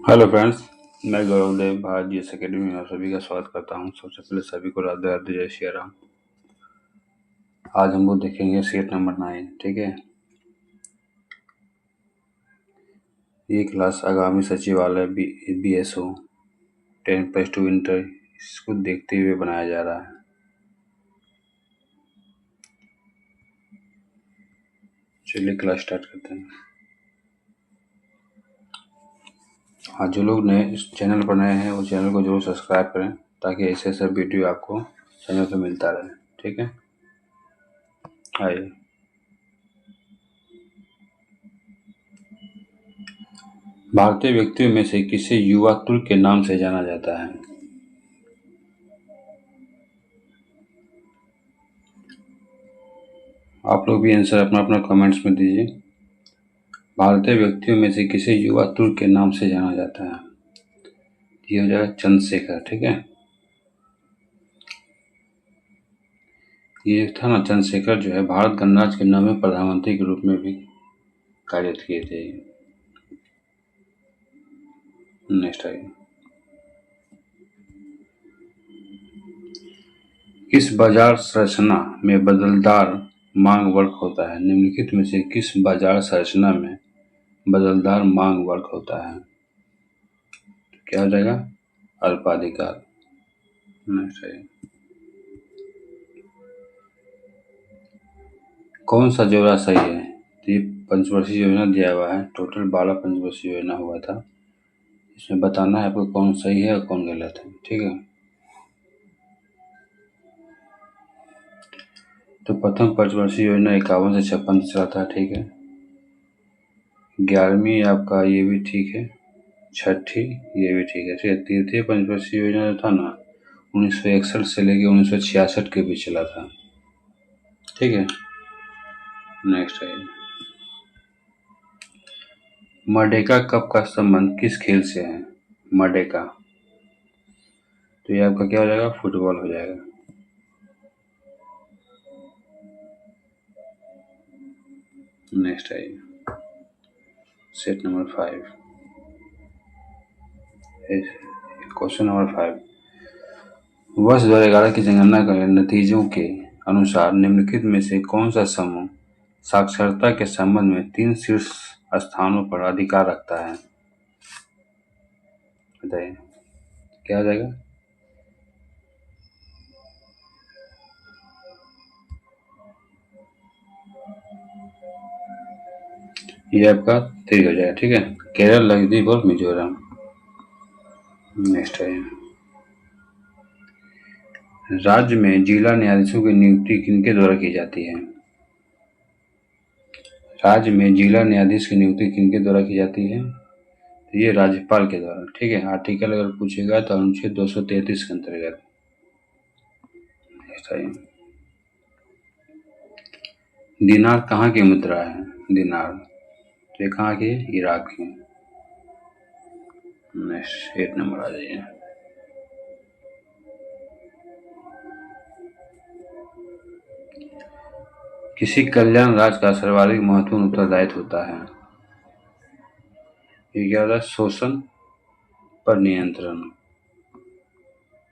Hello friends, मैं गौरव देव Bharat GS academy में आप सभी का स्वागत करता हूं। सबसे पहले सभी को राधे राधे, जय श्री राम। आज हम लोग देखेंगे सेट नंबर 9। ठीक है, ये क्लास आगामी सचिवालय BSO 10+2 इंटर इसको देखते हुए बनाया जा रहा है। चलिए क्लास स्टार्ट करते हैं। हाँ, जो लोग नए इस चैनल पर नए हैं वो चैनल को जरूर सब्सक्राइब करें ताकि ऐसे ऐसे वीडियो आपको चैनल पर मिलता रहे। ठीक है, आइए। भारतीय व्यक्तियों में से किसे युवा तुर्क के नाम से जाना जाता है? आप लोग भी आंसर अपना अपना कमेंट्स में दीजिए। भारतीय व्यक्तियों में से किसे युवा तुर्क के नाम से जाना जाता है? ये हो जाएगा चंद्रशेखर। ठीक है, ये था ना, चंद्रशेखर जो है भारत गणराज्य के 9वें प्रधानमंत्री के रूप में भी कार्य किए थे। नेक्स्ट आइए। किस बाजार संरचना में बदलदार मांग वक्र होता है? निम्नलिखित में से किस बाजार संरचना में बदलदार मांग वक्र होता है? क्या हो जाएगा? अल्पाधिकार। नेक्स्ट आइए। कौन सा जोड़ा सही है? तो ये पंचवर्षीय योजना दिया हुआ है, टोटल 12 पंचवर्षीय योजना हुआ था। इसमें बताना है आपको कौन सही है और कौन गलत है। ठीक है, तो प्रथम पंचवर्षीय योजना 51 से 56 चला था। ठीक है, 11वीं आपका ये भी ठीक है, छठी ये भी ठीक है। ठीक है, तृतीय पंचवर्षीय योजना जो था ना 1961 से लेके 1966 के बीच चला था। ठीक है, नेक्स्ट है। मर्डेका कप का संबंध किस खेल से है? मर्डेका, तो ये आपका क्या हो जाएगा? फुटबॉल हो जाएगा। नेक्स्ट है सेट नंबर 5, क्वेश्चन नंबर 5। वर्ष 2011 की जनगणना के नतीजों के अनुसार निम्नलिखित में से कौन सा समूह साक्षरता के संबंध में 3 शीर्ष स्थानों पर अधिकार रखता है? बताइए क्या हो जाएगा? ये आपका 3 हो जाएगा। ठीक है, केरल, लक्षद्वीप और मिजोरम। नेक्स्ट है, राज्य में जिला न्यायाधीशों की नियुक्ति किनके द्वारा की जाती है? राज्य में जिला न्यायाधीश की नियुक्ति किनके द्वारा की जाती है? तो ये राज्यपाल के द्वारा। ठीक है, आर्टिकल अगर पूछेगा तो अनुच्छेद 233 के अंतर्गत। दिनार कहाँ की मुद्रा है? दिनार, तो ये कहाँ की है? इराक की। नेक्स्ट 8 नंबर आ जाइए। किसी कल्याण राज्य का सर्वाधिक महत्वपूर्ण उत्तरदायित्व होता है? ये क्या होता है? शोषण पर नियंत्रण।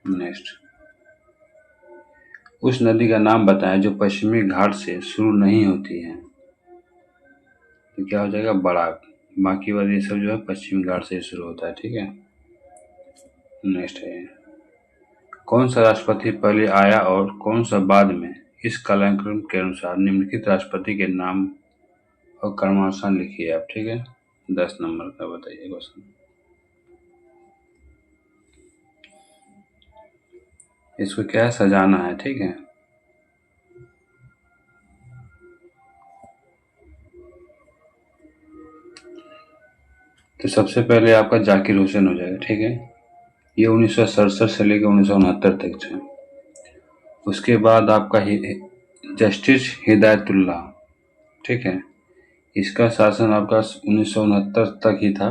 नेक्स्ट, उस नदी का नाम बताएं जो पश्चिमी घाट से शुरू नहीं होती है। तो क्या हो जाएगा? बराक। बाकी वाले ये सब जो है पश्चिमी घाट से शुरू होता है। ठीक है, नेक्स्ट है, कौन सा राष्ट्रपति पहले आया और कौन सा बाद में? इस कालक्रम के अनुसार निम्नलिखित राष्ट्रपति के नाम और क्रमानुसार लिखिए आप। ठीक है, 10 नंबर का बताइए क्वेश्चन। इसको क्या है? सजाना है। ठीक है, तो सबसे पहले आपका जाकिर हुसैन हो जाएगा। ठीक है, ये 1967 से लेकर 1969 तक थे। उसके बाद आपका जस्टिस हिदायतुल्लाह। ठीक है, इसका शासन आपका 1969 तक ही था।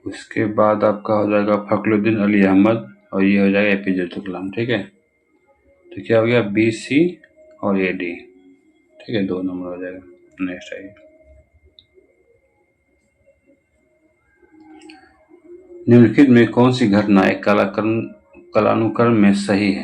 उसके बाद आपका हो जाएगा फखरुद्दीन अली अहमद और ये हो जाएगा APJ अब्दुल कलाम। ठीक है, तो क्या हो गया? BC और AD। ठीक है, 2 नंबर हो जाएगा। नेक्स्ट आइए। निम्नलिखित में कौन सी घटना एक कालानुक्रम में सही है?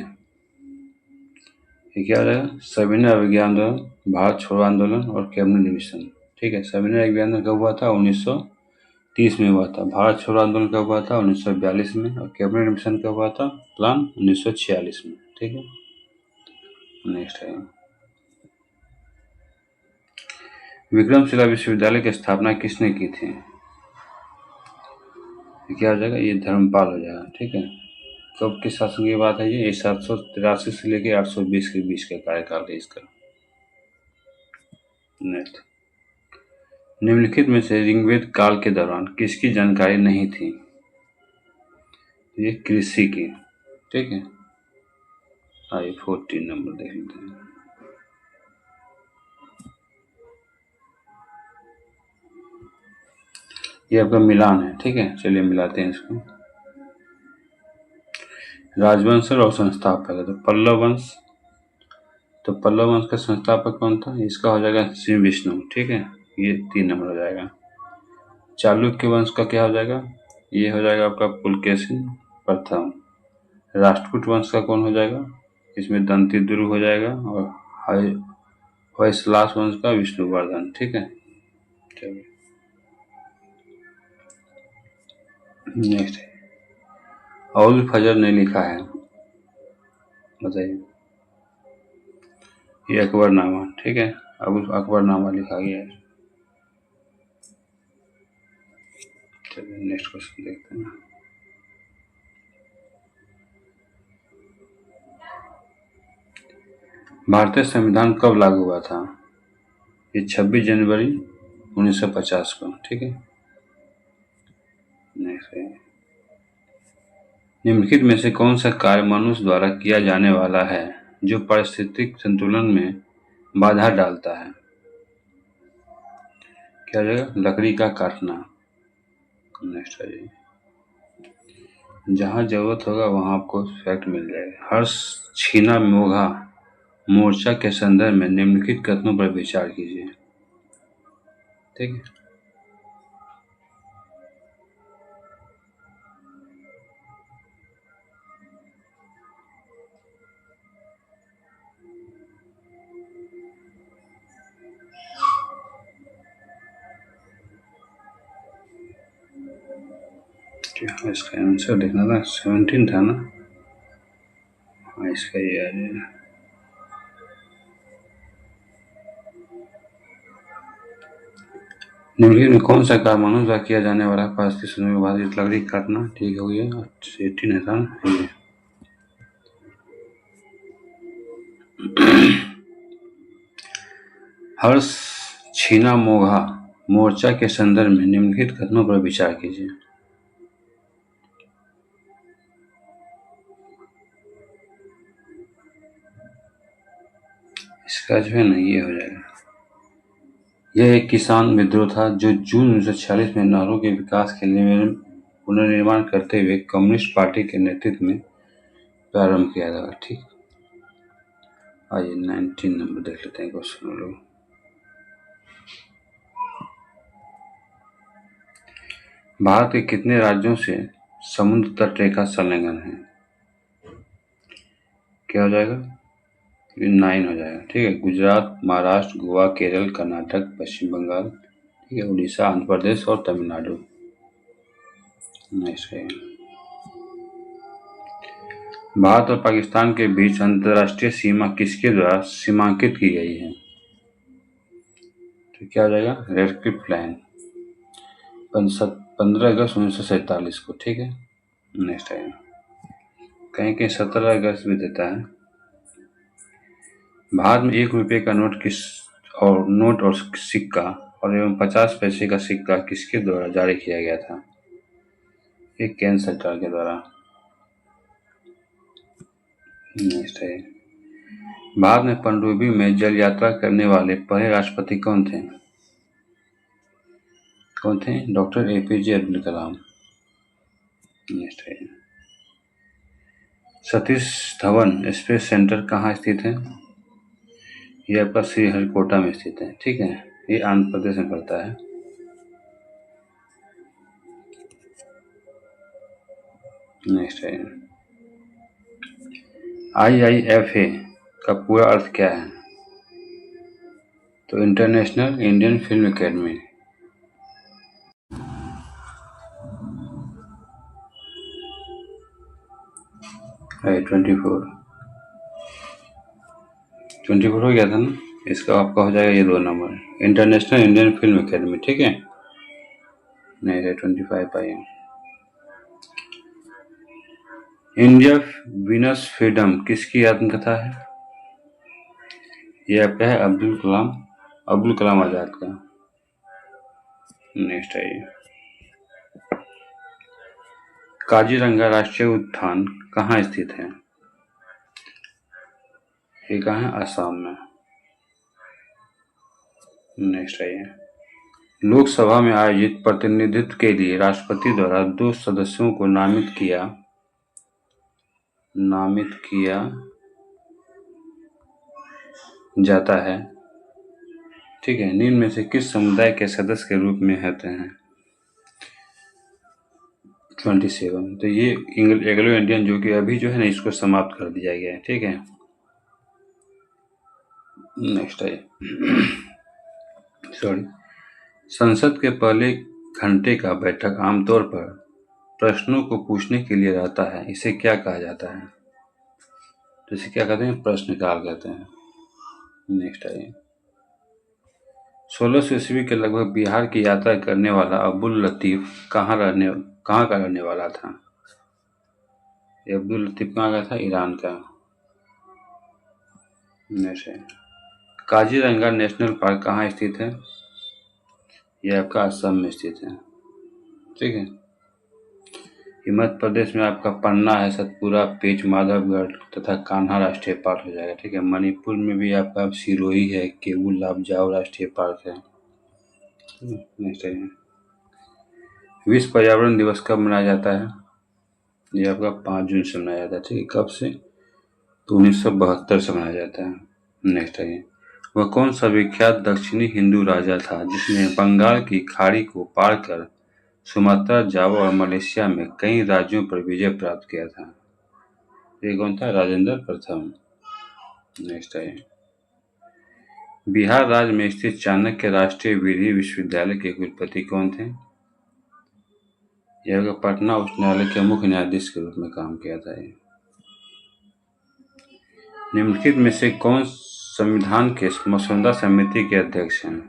ये क्या हो जाएगा? सविनय अवज्ञा आंदोलन, भारत छोड़ो आंदोलन और कैबिनेट मिशन। ठीक है, सविनय अवज्ञा आंदोलन कब हुआ था? 1930 में हुआ था। भारत छोड़ो आंदोलन कब हुआ था? 1942 में। और कैबिनेट मिशन कब हुआ था? प्लान 1946 में। ठीक है, नेक्स्ट है, विक्रमशिला विश्वविद्यालय की स्थापना किसने की थी? क्या हो जाएगा? ये धर्मपाल हो जाएगा। ठीक है, कब के शासन की बात है ये? 783 से लेकर 820 के बीच का कार्यकाल है इसका। नेक्स्ट, निम्नलिखित में से ऋग्वेद काल के दौरान किसकी जानकारी नहीं थी? ये कृषि की। ठीक है, आइए 14 नंबर देख लेते हैं। ये आपका मिलान है। ठीक है, चलिए मिलाते हैं इसको। राजवंश और संस्थापक है तो पल्लव वंश। तो पल्लव वंश का संस्थापक कौन था? इसका हो जाएगा श्री विष्णु। ठीक है, ये 3 नंबर हो जाएगा। चालुक्य वंश का क्या हो जाएगा? ये हो जाएगा आपका पुलकेशिन प्रथम। राष्ट्रकूट वंश का कौन हो जाएगा? इसमें दंतिदुर्ग हो जाएगा। और होयसलास वंश का विष्णुवर्धन। ठीक है, चलिए नेक्स्ट है, अबुल फजर ने लिखा है, बताइए। ये अकबरनामा। ठीक है, अकबरनामा लिखा गया है। चलिए नेक्स्ट क्वेश्चन देखते हैं। भारतीय संविधान कब लागू हुआ था? ये 26 जनवरी 1950 को। ठीक है, नेक्स्ट है, निम्नलिखित में से कौन सा कार्य मनुष्य द्वारा किया जाने वाला है जो पारिस्थितिक संतुलन में बाधा डालता है? क्या हो जाएगा? लकड़ी का काटना। नेक्स्ट है जी, जहाँ जरूरत होगा वहाँ आपको फैक्ट मिल जाएगा। हर्ष छीना मोघा मोर्चा के संदर्भ में निम्नलिखित कथनों पर विचार कीजिए। ठीक है, इसका आंसर देखना था, 17 था ना? हाँ, इसका ये आ जाएगा। निम्नलिखित में कौन सा कार्य मनुष्य द्वारा किया जाने वाला पारिस्थितिक संतुलन में बाधित? लकड़ी काटना। ठीक हो गया, 18 था ये। हर्ष छीना मोघा मोर्चा के संदर्भ में निम्नलिखित कथनों पर विचार कीजिए। इसका जो है ना, ये हो जाएगा, यह एक किसान विद्रोह था जो जून 1946 में नहरों के विकास के लिए पुनर्निर्माण करते हुए कम्युनिस्ट पार्टी के नेतृत्व में प्रारंभ किया था। ठीक, आइए 19 नंबर देख लेते हैं क्वेश्चन लोग। भारत के कितने राज्यों से समुद्र तट रेखा संलग्न है? क्या हो जाएगा? ये 9 हो जाएगा। ठीक है, गुजरात, महाराष्ट्र, गोवा, केरल, कर्नाटक, पश्चिम बंगाल, ठीक है, उड़ीसा, आंध्र प्रदेश और तमिलनाडु। नेक्स्ट है, भारत और पाकिस्तान के बीच अंतर्राष्ट्रीय सीमा किसके द्वारा सीमांकित की गई है? तो क्या हो जाएगा? रेड क्लिफ लाइन, 15 अगस्त 1947 को। ठीक है, नेक्स्ट है, कहीं कहीं 17 अगस्त भी देता है। भारत में 1 रुपये का नोट और सिक्का और एवं 50 पैसे का सिक्का किसके द्वारा जारी किया गया था? ये केंद्र सरकार के द्वारा। नेक्स्ट है, भारत में पनडुब्बी में जल यात्रा करने वाले पहले राष्ट्रपति कौन थे? कौन थे? Doctor APJ Abdul Kalam. Next है, सतीश धवन स्पेस सेंटर कहाँ स्थित है? ये आपका श्रीहरिकोटा में स्थित है। ठीक है, ये आंध्र प्रदेश में पड़ता है। नेक्स्ट है IIFA का पूरा अर्थ क्या है? तो इंटरनेशनल इंडियन फिल्म एकेडमी। 24 हो गया था ना, इसका आपका हो जाएगा ये 2 number, international Indian film academy, ठीक है। नहीं है 25 पाई। इंडिया वीनस फ्रीडम किसकी आत्मकथा है? ये आपका है अब्दुल कलाम आजाद का। नेक्स्ट है ये काजीरंगा राष्ट्रीय उद्यान कहाँ स्थित है? ये कहाँ है? असम में। नेक्स्ट है ये लोकसभा में आयोजित प्रतिनिधित्व के लिए राष्ट्रपति द्वारा 2 सदस्यों को नामित किया जाता है, ठीक है। निम्न में से किस समुदाय के सदस्य के रूप में होते हैं? 27। तो ये एंग्लो इंडियन जो कि अभी जो है ना इसको समाप्त कर दिया गया है, ठीक है। नेक्स्ट है सॉरी संसद के पहले घंटे का बैठक आमतौर पर प्रश्नों को पूछने के लिए रहता है, इसे क्या कहा जाता है? तो इसे क्या कहते हैं? प्रश्नकाल कहते हैं। नेक्स्ट है 1600 ईस्वी के लगभग बिहार की यात्रा करने वाला अब्दुल लतीफ कहाँ का रहने वाला था? ये अब्दुल लतीफ कहाँ का था? ईरान का। नेक्स्ट है काजीरंगा नेशनल पार्क कहाँ स्थित है? यह आपका असम में स्थित है, ठीक है। मध्य प्रदेश में आपका पन्ना है, सतपुरा, पेच, माधवगढ़ तथा कान्हा राष्ट्रीय पार्क हो जाएगा, ठीक है। मणिपुर में भी आपका सिरोही है, केवू लामजाओ राष्ट्रीय पार्क है। नेक्स्ट है विश्व पर्यावरण दिवस कब मनाया जाता है? ये आपका 5 जून से मनाया जाता है, ठीक है। कब से? तो 1972 से मनाया जाता है। नेक्स्ट है वह कौन सा विख्यात दक्षिणी हिंदू राजा था जिसने बंगाल की खाड़ी को पार कर सुमात्रा, जावा और मलेशिया में कई राज्यों पर विजय प्राप्त किया था? ये कौन था? राजेंद्र प्रथम। नेक्स्ट है बिहार राज्य में स्थित चाणक्य राष्ट्रीय विधि विश्वविद्यालय के कुलपति कौन थे? यह पटना उच्च न्यायालय के मुख्य न्यायाधीश के रूप में काम किया था। निम्नलिखित में से कौन संविधान के मसौदा समिति के अध्यक्ष हैं?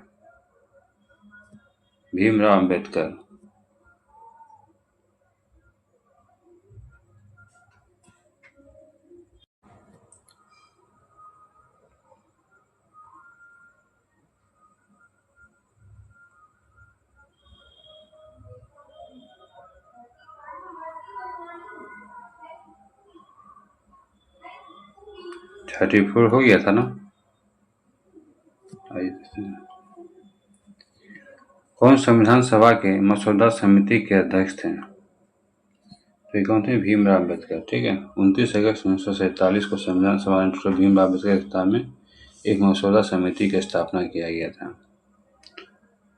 भीमराव अंबेडकर। थर्टी फोर हो गया था ना। कौन संविधान सभा के मसौदा समिति के अध्यक्ष थे? तो ये कौन थे? भीमराव अम्बेडकर, ठीक है। 29 अगस्त 1947 को संविधान सभा ने डॉक्टर भीमराव अम्बेडकर के अध्यक्षता में एक मसौदा समिति की स्थापना किया गया था।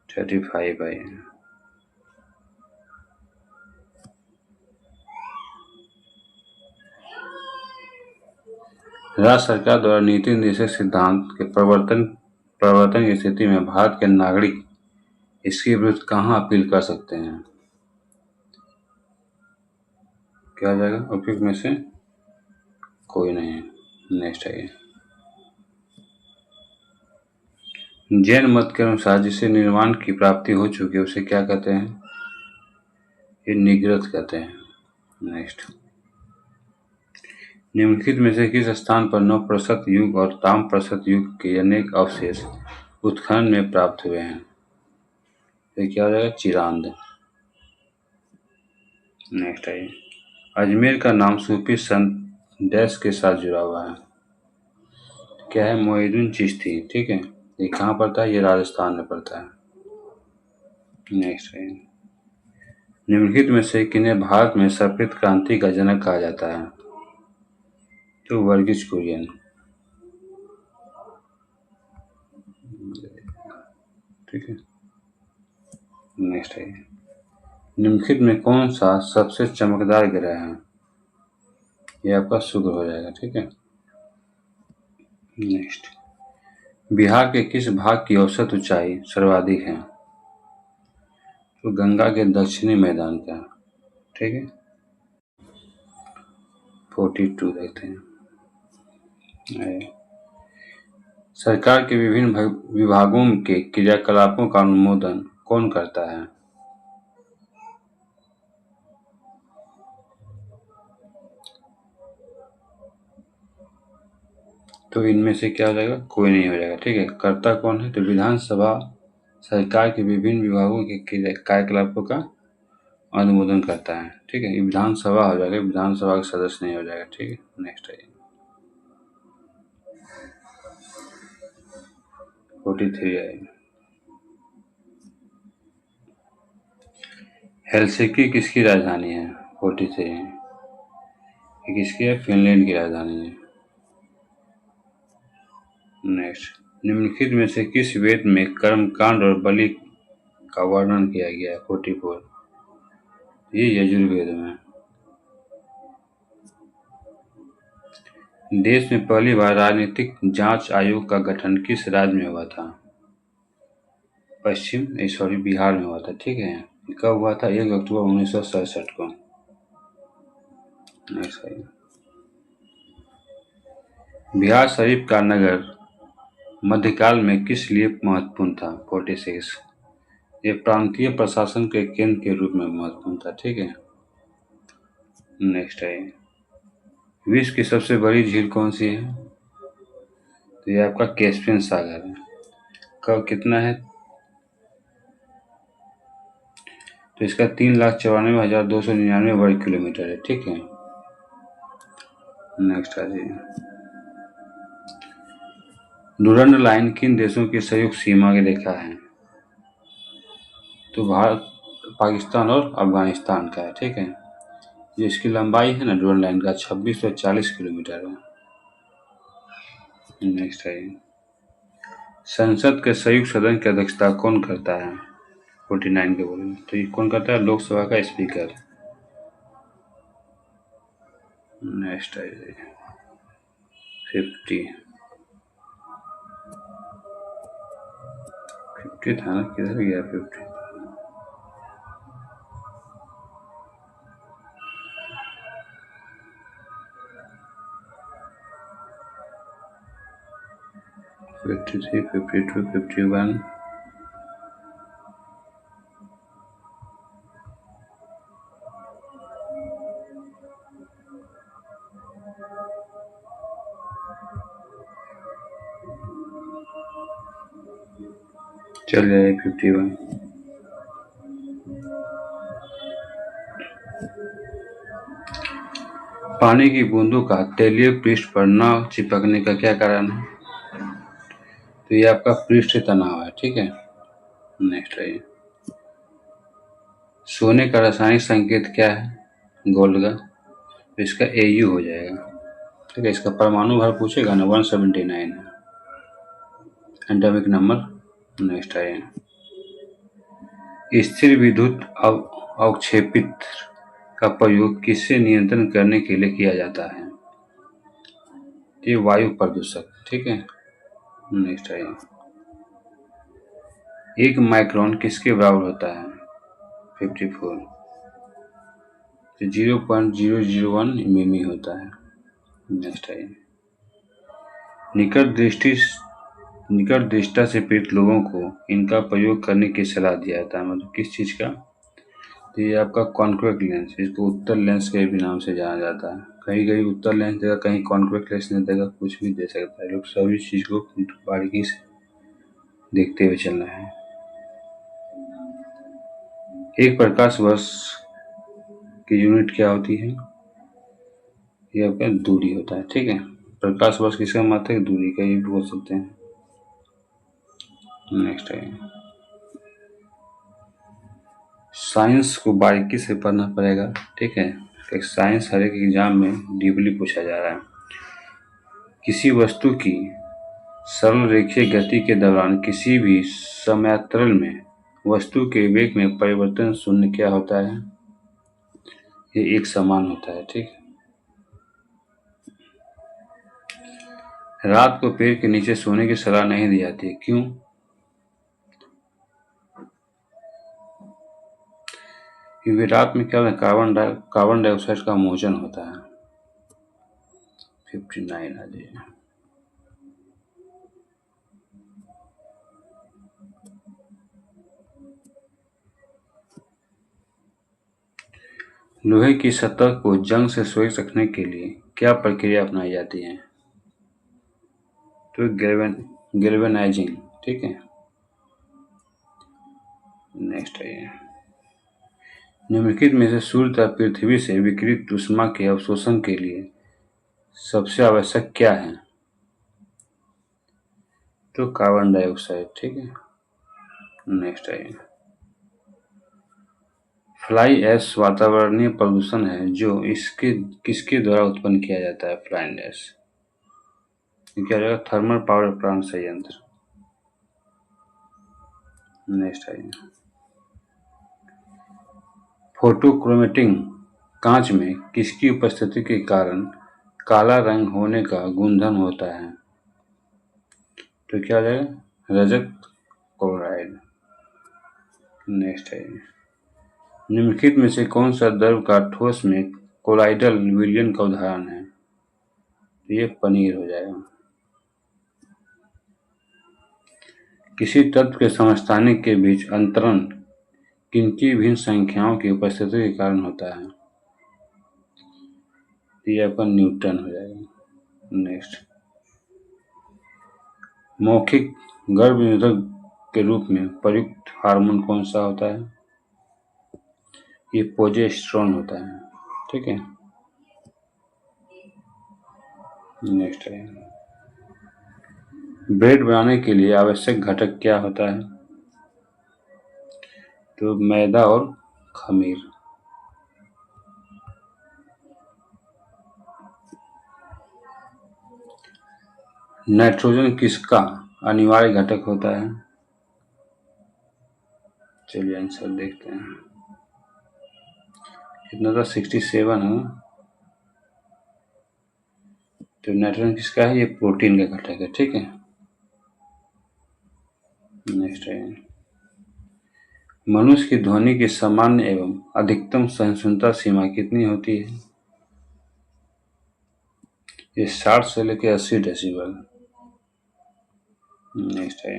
35 आई राज्य सरकार द्वारा नीति निर्देशक सिद्धांत के प्रवर्तन की स्थिति में भारत के नागरिक इसके विरुद्ध कहाँ अपील कर सकते हैं? क्या हो जाएगा? उपयुक्त में से कोई नहीं है। नेक्स्ट है जैन मत के अनुसार जिसे निर्वाण की प्राप्ति हो चुकी है उसे क्या कहते हैं? ये निगृत कहते हैं। नेक्स्ट निम्नलिखित में से किस स्थान पर नवप्रसत युग और ताम्रप्रसत युग के अनेक अवशेष उत्खनन में प्राप्त हुए हैं? ये क्या हो जाएगा? चिरांद। नेक्स्ट है अजमेर का नाम सूफी संत डैश के साथ जुड़ा हुआ है? क्या है? मोइनुद्दीन चिश्ती, ठीक है। ये कहाँ पड़ता है? ये राजस्थान में पड़ता है। नेक्स्ट है निम्नलिखित में से किन्हें भारत में सफेद क्रांति का जनक कहा जाता है? तो वर्गीज कुरियन, ठीक है। नेक्स्ट है निम्नलिखित में कौन सा सबसे चमकदार ग्रह है? ये आपका शुक्र हो जाएगा। ठीक है। नेक्स्ट, बिहार के किस भाग की औसत ऊंचाई सर्वाधिक है? तो गंगा के दक्षिणी मैदान का। ठीक है। 42 देखते हैं। सरकार के विभिन्न विभागों के क्रियाकलापों का अनुमोदन कौन करता है? तो इनमें से क्या हो जाएगा? कोई नहीं हो जाएगा। ठीक है। कर्ता कौन है? तो विधानसभा सरकार के विभिन्न विभागों के कार्यकलापों का अनुमोदन करता है। ठीक है। ये विधानसभा हो जाएगा, विधानसभा का सदस्य नहीं हो जाएगा। ठीक है। नेक्स्ट है 43 आएगा। हेलसिंकी किसकी राजधानी है? 43 है। ये किसकी है? फिनलैंड की राजधानी है। नेक्स्ट, निम्नलिखित में से किस वेद में कर्मकांड और बलि का वर्णन किया गया है? 44। ये यजुर्वेद में। देश में पहली बार राजनीतिक जांच आयोग का गठन किस राज्य में हुआ था? बिहार में हुआ था। ठीक है। कब हुआ था? 1 अक्टूबर 1967 को। नेक्स्ट, बिहार शरीफ का नगर मध्यकाल में किस लिए महत्वपूर्ण था? 46। ये प्रांतीय प्रशासन के केंद्र के रूप में महत्वपूर्ण था। ठीक है। नेक्स्ट है, विश्व की सबसे बड़ी झील कौन सी है? तो ये आपका कैस्पियन सागर है। कब कितना है? तो इसका 3,94,299 वर्ग किलोमीटर है। ठीक है। नेक्स्ट आ जाइए, डुरंड लाइन किन देशों की संयुक्त सीमा की रेखा है? तो भारत, पाकिस्तान और अफगानिस्तान का है। ठीक है। जो इसकी लंबाई है ना डुरंड लाइन का 2640 किलोमीटर है। नेक्स्ट है, संसद के संयुक्त सदन की अध्यक्षता कौन करता है? 49 के बोले तो ये कौन करता है? लोकसभा का स्पीकर। नेक्स्ट है 50 था ना, किधर गया 50? Fifty three, 52, 51। चल जाए 51। पानी की बूंदों का तैलीय पृष्ठ पर न चिपकने का क्या कारण है? तो ये आपका पृष्ठ तनाव है। ठीक है। नेक्स्ट है, सोने का रासायनिक संकेत क्या है? गोल्ड का। तो इसका Au हो जाएगा। ठीक है। इसका परमाणु भार पूछेगा ना, 179 है एटॉमिक नंबर। नेक्स्ट है, स्थिर विद्युत अवक्षेपित का प्रयोग किससे नियंत्रण करने के लिए किया जाता है? ये वायु प्रदूषक। ठीक है। नेक्स्ट है, 1 माइक्रोन किसके बराबर होता है? 54। तो 0.001 मिमी होता है। नेक्स्ट है, निकट दृष्टि से पीड़ित लोगों को इनका प्रयोग करने की सलाह दिया जाता है। मतलब किस चीज का? तो ये आपका कॉन्वेक्स लेंस, इसको उत्तल लेंस के भी नाम से जाना जाता है। कहीं कहीं उत्तल लेंस देगा, कहीं कॉन्वेक्स लेंस नहीं देगा, कुछ भी दे सकता है। लोग सभी चीज को बारीकी से देखते हुए चलना है। एक प्रकाश वर्ष की यूनिट क्या होती है? ये आपका दूरी होता है। ठीक है। प्रकाश वर्ष किसका मात्रक है? दूरी का, ये भी बोल सकते हैं। नेक्स्ट है, साइंस को बारीकी से पढ़ना पड़ेगा। ठीक है। साइंस हर एक एग्जाम में डीपली पूछा जा रहा है। किसी वस्तु की सरल रेखीय गति के दौरान किसी भी समयांतराल में वस्तु के वेग में परिवर्तन शून्य क्या होता है? ये एक समान होता है। ठीक है। रात को पेड़ के नीचे सोने की सलाह नहीं दी जाती है, क्यों? क्योंकि रात में क्या होता है, कार्बन डाइऑक्साइड का मोचन होता है। 59 आ जाइए। लोहे की सतह को जंग से सुरक्षित रखने के लिए क्या प्रक्रिया अपनाई जाती है? तो गैल्वेनाइजिंग, ठीक है। नेक्स्ट है, निम्नलिखित में से सूर्य तथा पृथ्वी से विकिरित ऊष्मा के अवशोषण के लिए सबसे आवश्यक क्या है? तो कार्बन डाइऑक्साइड, ठीक है। नेक्स्ट है, फ्लाई ऐश वातावरणीय प्रदूषण है जो किसके द्वारा उत्पन्न किया जाता है? फ्लाई ऐश क्या जाएगा? थर्मल पावर प्लांट संयंत्र। नेक्स्ट है, फोटोक्रोमेटिंग कांच में किसकी उपस्थिति के कारण काला रंग होने का गुणधर्म होता है? तो क्या हो जाएगा? रजत क्लोराइड। नेक्स्ट है, निम्नलिखित में से कौन सा द्रव का ठोस में कोलाइडल विलयन का उदाहरण है? तो ये पनीर हो जाएगा। किसी तत्व के समस्थानिक के बीच अंतरण किनकी भिन्न संख्याओं की उपस्थिति के कारण होता है? ये आपका न्यूटन हो जाएगा। नेक्स्ट, मौखिक गर्भनिरोधक के रूप में प्रयुक्त हार्मोन कौन सा होता है? ये प्रोजेस्टेरोन होता है, ठीक है। नेक्स्ट है, ब्रेड बनाने के लिए आवश्यक घटक क्या होता है? तो मैदा और खमीर। नाइट्रोजन किसका अनिवार्य घटक होता है? चलिए आंसर देखते हैं। कितना था? 67 है। तो नाइट्रोजन किसका है? ये प्रोटीन का घटक है, ठीक है। नेक्स्ट है, मनुष्य की ध्वनि की सामान्य एवं अधिकतम सहिष्णुता सीमा कितनी होती है? ये 60 से लेकर 80 डेसिबल। नेक्स्ट है,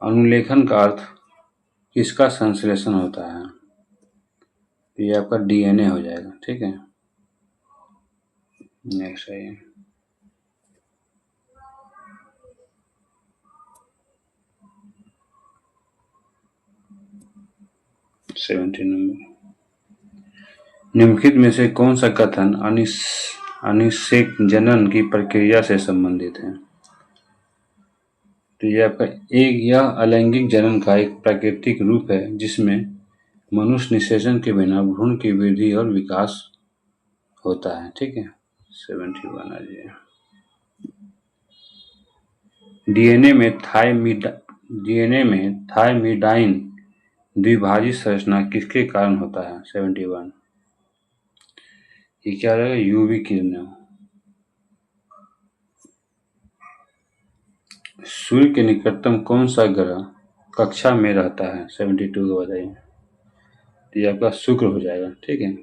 अनुलेखन का अर्थ किसका संश्लेषण होता है? ये आपका डीएनए हो जाएगा, ठीक है। नेक्स्ट है, 70 नंबर, निम्नलिखित में से कौन सा कथन अनिषेक जनन की प्रक्रिया से संबंधित है? तो ये आपका यह अलैंगिक जनन का एक प्राकृतिक रूप है जिसमें मनुष्य निषेचन के बिना भ्रूण की वृद्धि और विकास होता है, ठीक है। 71 आ जाइए। डीएनए में थायमिडाइन द्विभाजित संरचना किसके कारण होता है? 71। ये क्या रहेगा? यूवी किरणों। सूर्य के निकटतम कौन सा ग्रह कक्षा में रहता है? 72 को बताइए। तो ये आपका शुक्र हो जाएगा, ठीक है।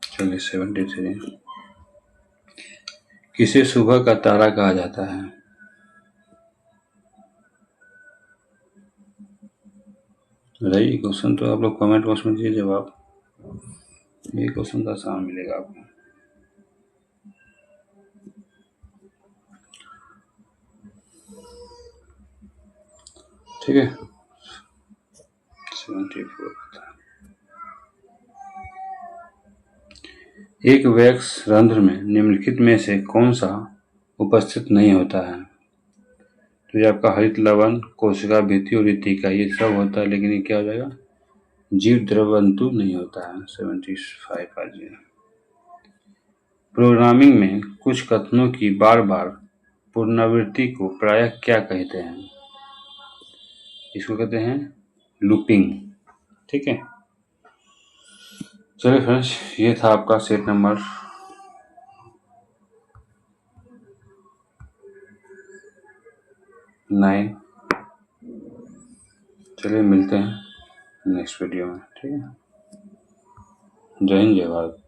चलिए 73, किसे सुबह का तारा कहा जाता है? रही क्वेश्चन तो आप लोग कमेंट बॉक्स में दीजिए जवाब। ये क्वेश्चन तो आसान मिलेगा आपको। ठीक है, 74। एक वैक्स रंध्र में निम्नलिखित में से कौन सा उपस्थित नहीं होता है? तो ये आपका हरित लवण, कोशिका भित्ति और रितिका ये सब होता है, लेकिन ये क्या हो जाएगा? जीव द्रवंतु नहीं होता है। 75 आ जाएगा। प्रोग्रामिंग में कुछ कथनों की बार बार पुनरावृत्ति को प्रायः क्या कहते हैं? इसको कहते हैं लूपिंग, ठीक है। चलिए फ्रेंड्स, ये था आपका सेट नंबर 9। चलिए मिलते हैं नेक्स्ट वीडियो में, ठीक है। जय हिंद, जय भारत।